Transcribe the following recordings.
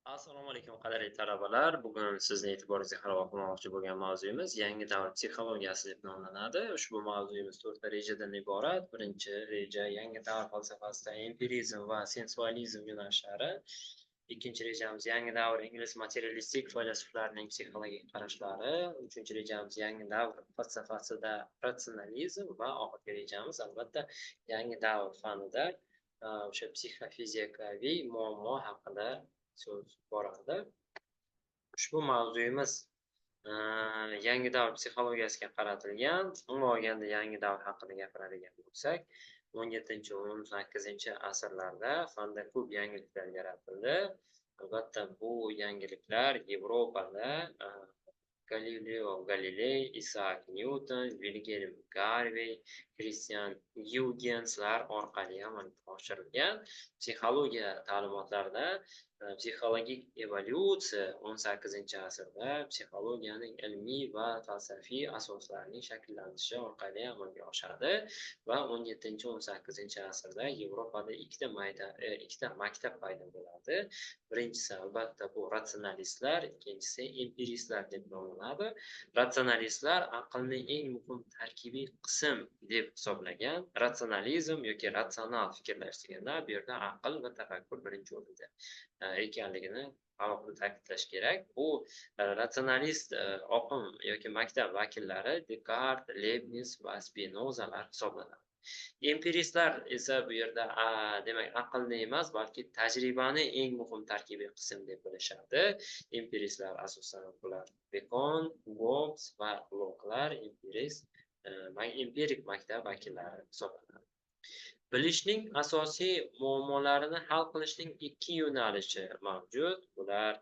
Assalomu alaykum qadrli talabalar. Bugun sizni e'tiboringizga qarab o'qimoqchi bo'lgan mavzuyimiz yangi davr psixologiyasi deb nomlanadi. Ushbu mavzuyimiz 4 ta rejadan iborat. Birinchi reja yangi davr falsafasida empirizm va sensualizm yo'nalishlari. Ikkinchi rejamiz yangi davr ingliz materialistik faylasuflarining psixologik qarashlari. Uchinchi rejamiz yangi davr falsafasida ratsionalizm va oxirgi rejamiz albatta yangi davr fanida o'sha psixofizikaviy muammo haqida so'z boradi. Ushbu mavzuyimiz yangi davr psixologiyasiga qaratilgan. Umuman olganda yangi davr haqida gapiradigan bo'lsak, 17-18 asrlarda fanda ko'p yangiliklar yaratildi. Albatta bu yangiliklar Yevropada Galileo Galiley, Isaac Newton, Wilhelm Garvey, Christian Huygenslar orqali amalga oshirilgan. Psixologiya ta'limotlarida psixologik evolyutsiya 18-asrda psixologiyaning ilmiy va falsafiy asoslarining shakllanishi orqali amalga oshadi va 17-18 asrda Yevropada ikkita maktab paydo bo'ladi. Birinchisi albatta bu ratsionalistlar, ikkinchisi empiristlar deb nomlanadi. Ratsionalistlar aqlning eng muhim tarkibiy qism deb hisoblagan. Ratsionalizm yoki ratsional fikrlash deganda bu yerda aql va tafakkur birinchi o'rinda ekanligini alohida ta'kidlash kerak. Bu ratsionalist oqim yoki maktab vakillari Dekart, Lebniz va Spinozalar hisoblanadi. Empiristlar esa bu yerda demak aqlni emas, balki tajribani eng muhim tarkibiy qism deb bilishadi. Empiristlar asosan bular Bekon, Hobbes va Lockelar empirik maktab vakillari hisoblanadi. Bilishning asosiy muammolarini hal qilishning ikki yo'nalishi mavjud. Bular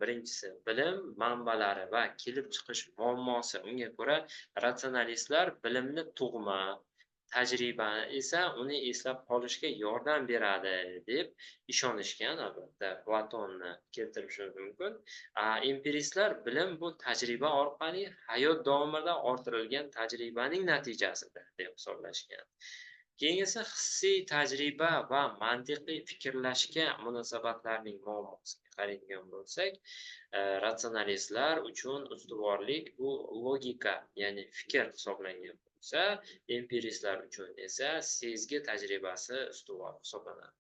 birinchisi bilim manbalari va kelib chiqish muammosi. Unga ko'ra ratsionalistlar bilimni tug'ma, tajribani esa uni eslab qolishga yordam beradi deb ishonishgan. Albatta Platonni keltirishimiz mumkin. Empiristlar bilim bu tajriba orqali hayot davomida orttirilgan tajribaning natijasidir deb hisoblashgan. Keyingisi hissiy tajriba va mantiqiy fikrlashga munosabatlarning muammosiga qaraydigan bo'lsak, ratsionalistlar uchun ustuvorlik bu logika, ya'ni fikr hisoblangan bo'lsa, empiristlar uchun esa sezgi tajribasi ustuvor hisoblanadi.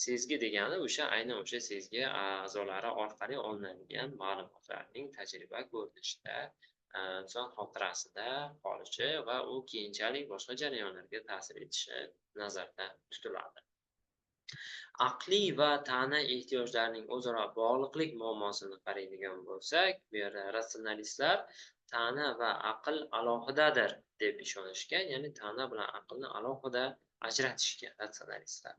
Sezgi degani aynan o'sha sezgi a'zolari orqali olinadigan ma'lumotlarning tajriba ko'rinishida inson xotirasida qolishi va u keyinchalik boshqa jarayonlarga ta'sir etishi nazarda tutiladi. Aqliy va tana ehtiyojlarining o'zaro bog'liqlik muammosini qaraydigan bo'lsak, bu yerda ratsionalistlar tana va aql alohidadir deb ishonishgan, ya'ni tana bilan aqlni alohida ajratishgan ratsionalistlar.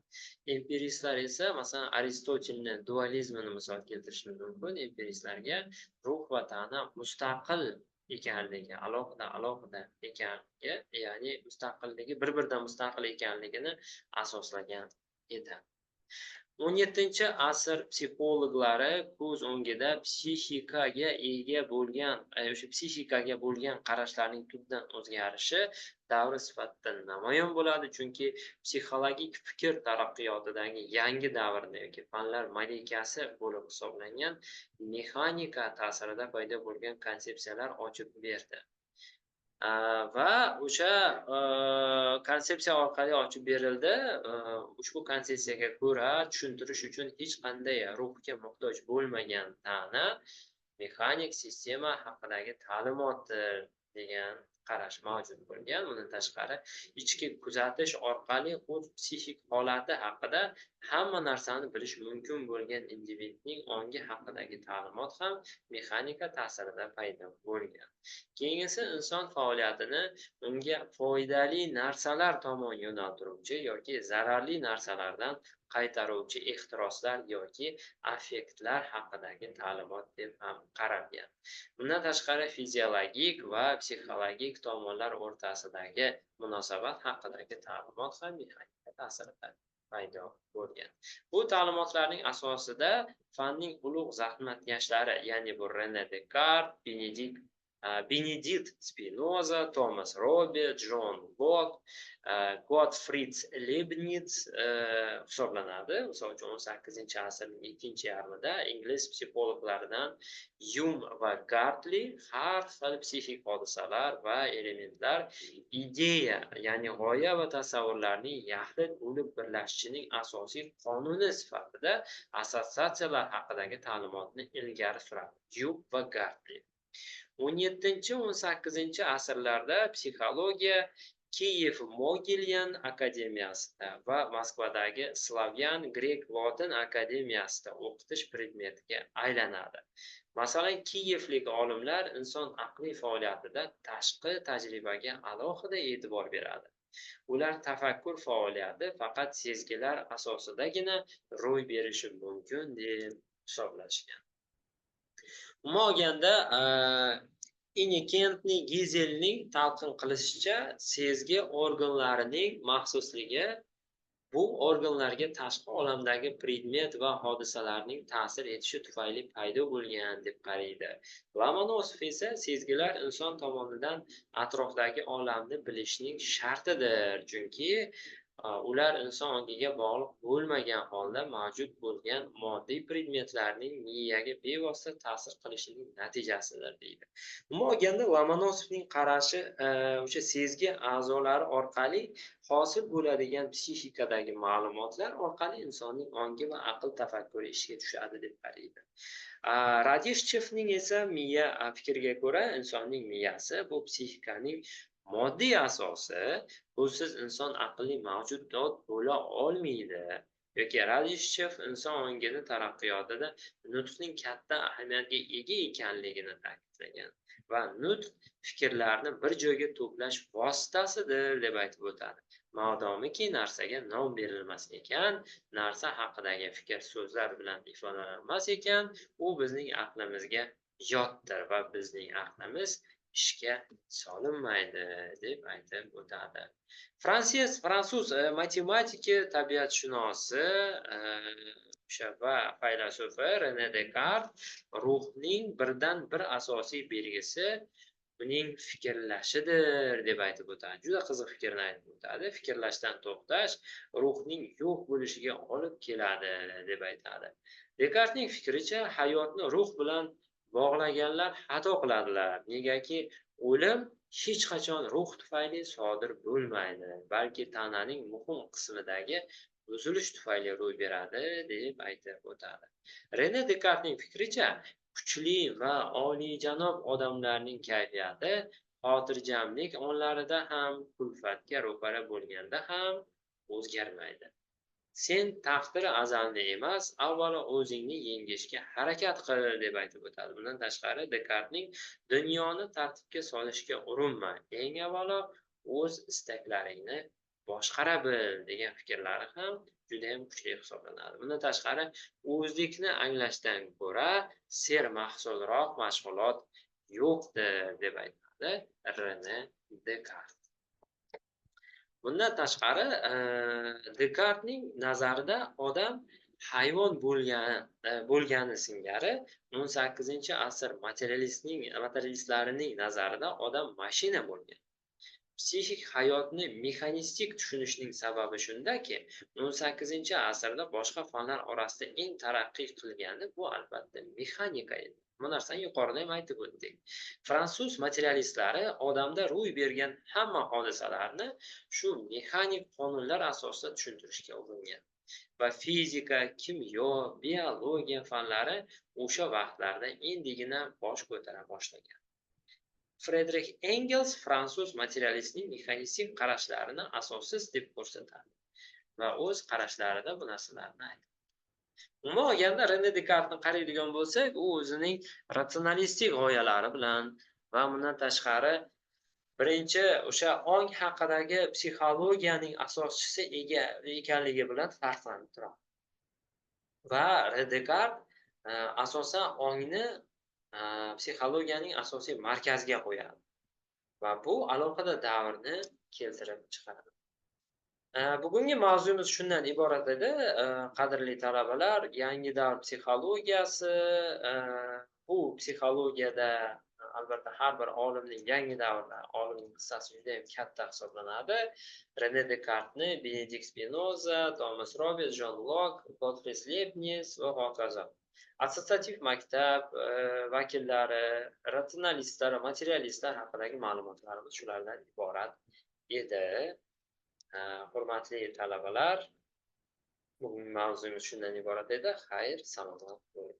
Empiristlar esa masalan Aristotelni dualizmini misol keltirishimiz mumkin. Empiristlarga ruh va tana mustaqil ekanligi, alohida ekanligi, ya'ni mustaqilligi bir-biridan mustaqil ekanligini asoslagan edi. 17-asr psixologlari ko'z o'ngida psixikaga bo'lgan qarashlarning tubdan o'zgarishi davri sifatida namoyon bo'ladi, chunki psixologik fikr taraqqiyotidagi yangi davrda yoki fanlar malikasi bo'lib hisoblangan mexanika ta'sirida paydo bo'lgan konsepsiyalar ochib berdi. Va o'sha konsepsiya orqali ochib berildi. Ushbu konsepsiyaga ko'ra tushuntirish uchun hech qanday ruhga muhtoj bo'lmagan tana mexanik sistema haqidagi ta'limotdir degan qarash mavjud bo'lgan. Bundan tashqari ichki kuzatish orqali o'z psixik holati haqida hamma narsani bilish mumkin bo'lgan individning ongi haqidagi ta'limot ham mexanika ta'sirida paydo bo'lgan. Keyingisi inson faoliyatini unga foydali narsalar tomon yo'naltiruvchi yoki zararli narsalardan qaytaruvchi ehtiroslar yoki affektlar haqidagi ta'limot deb ham qaralgan. Bundan tashqari fiziologik va psixologik tomonlar o'rtasidagi munosabat haqidagi ta'limot ham mexanika ta'sirida paydo bo'lgan. Bu ta'limotlarning asosida fanning ulug' zahmatkashlari, ya'ni bu Rene Descartes, Benedikt Benedict Spinoza, Thomas Robbie, John Locke, Gottfried Leibniz hisoblanadi. Misol uchun 18-asrning ikkinchi yarmida ingliz psixologlaridan Hume va Gartley har xil psixik hodisalar va elementlar ideya, ya'ni g'oya va tasavvurlarning yaxlit bo'lib birlashishining asosiy qonuni sifatida assotsiatsiyalar haqidagi ta'limotni ilgari suradi. Hume va Gartley 17-18 asrlarda psixologiya Kiyev Mogilyan akademiyasida va Moskvadagi Slavyan Grek Lotin akademiyasida o'qitish predmetiga aylanadi. Masalan, kiyevlik olimlar inson aqliy faoliyatida tashqi tajribaga alohida e'tibor beradi. Ular tafakkur faoliyati faqat sezgilar asosidagina ro'y berishi mumkin deb hisoblashgan. Umuman olganda, Innokentniy Gizelning talqin qilishicha, sezgi organlarining maxsusligi bu organlarga tashqi olamdagi predmet va hodisalarning ta'sir etishi tufayli paydo bo'lgan deb qaraydi. Lomonosov esa sezgilar inson tomonidan atrofdagi olamni bilishning shartidir, chunki ular inson ongiga bog'liq bo'lmagan holda mavjud bo'lgan moddiy predmetlarning miyaga bevosita ta'sir qilishining natijasidir deydi. Umuman olganda, Lomonosovning qarashi o'sha sezgi a'zolari orqali hosil bo'ladigan psixikadagi ma'lumotlar orqali insonning ongi va aql tafakkuri ishga tushadi deb qaraydi. Radishchevning esa miya fikriga ko'ra, insonning miyasi bu psixikaning moddiy asosi, busiz inson aqlli mavjudot bo'la olmaydi. Yoki Radishchev inson ongini taraqqiyotida nutqning katta ahamiyatga ega ekanligini ta'kidlagan va nutq fikrlarni bir joyga to'plash vositasidir deb aytib o'tadi. Modomiki narsaga nom berilmas ekan, narsa haqidagi fikr so'zlar bilan ifodalanmas ekan, u bizning aqlimizga yotdir va bizning aqlimiz ishga solinmaydi deb aytib o'tadi. Fransuz matematiki, tabiatshunosi va faylasufi Rene Descartes ruhning birdan bir asosiy belgisi uning fikrlashidir deb aytib o'tadi. Juda qiziq fikrni aytib o'tadi. Fikrlashdan to'xtash ruhning yo'q bo'lishiga olib keladi deb aytadi. Descartesning fikricha, hayotni ruh bilan bog'laganlar xato qiladilar. Negaki, o'lim hech qachon ruh tufayli sodir bo'lmaydi, balki tananing muhim qismidagi buzilish tufayli ro'y beradi deb aytib o'tadi. Rene Descartesning fikricha, kuchli va oliyjanob odamlarning kayfiyati xotirjamlik onlarida ham, kulfatga ro'para bo'lganda ham o'zgarmaydi. Sen taqdiri azalni emas, avvalo o'zingni yengishga harakat qil deb aytib o'tadi. Bundan tashqari, Descartesning dunyoni tartibga solishga urinma, eng avvalo o'z istaklaringni boshqara bil degan fikrlari ham juda ham kuchli hisoblanadi. Bundan tashqari, o'zlikni anglashdan ko'ra sermahsulroq mashg'ulot yo'qdir deb aytadi Rene Descartes. Bundan tashqari, Descartesning nazarida odam hayvon bo'lgani singari 18-asr materialistlarining nazarida odam mashina bo'lgan. Psixik hayotni mexanistik tushunishning sababi shundaki, 18-asrda boshqa fanlar orasida eng taraqqiy qilgani bu albatta mexanika edi. Bu narsani yuqorida ham aytib o'tdik. Fransuz materialistlari odamda ro'y bergan hamma hodisalarni shu mexanik qonunlar asosida tushuntirishga uringan va fizika, kimyo, biologiya fanlari o'sha vaqtlarda endigina bosh ko'tara boshlagan. Friedrich Engels fransuz materialistning mexanistik qarashlarini asossiz deb ko'rsatadi va o'z qarashlarida bu narsalarni aytadi. Umuman olganda, Rene Descartesni qaraydigan bo'lsak, u o'zining ratsionalistik g'oyalari bilan va bundan tashqari birinchi o'sha ong haqidagi psixologiyaning asoschisi ekanligi bilan farqlanib turadi. Va Descartes asosan ongni psixologiyaning asosiy markaziga qo'yadi va bu alohida davrni keltirib chiqaradi. Bugungi mavzuimiz shundan iborat edi, qadrli talabalar. Yangi davr psixologiyasi, bu psixologiyada albatta har bir olimning yangi davrda olimning hissasi juda ham katta hisoblanadi. Rene Descartesni, Benedikt Spinoza, Thomas Robbins, John Locke, Gottfried Leibniz va hokazo. Assotsiativ maktab vakillari, rasionalistlar, materialistlar haqidagi ma'lumotlarimiz shulardan iborat edi. Hurmatli talabalar, bugungi mavzuimiz shundan iborat edi. Xayr, salomat bo'ling.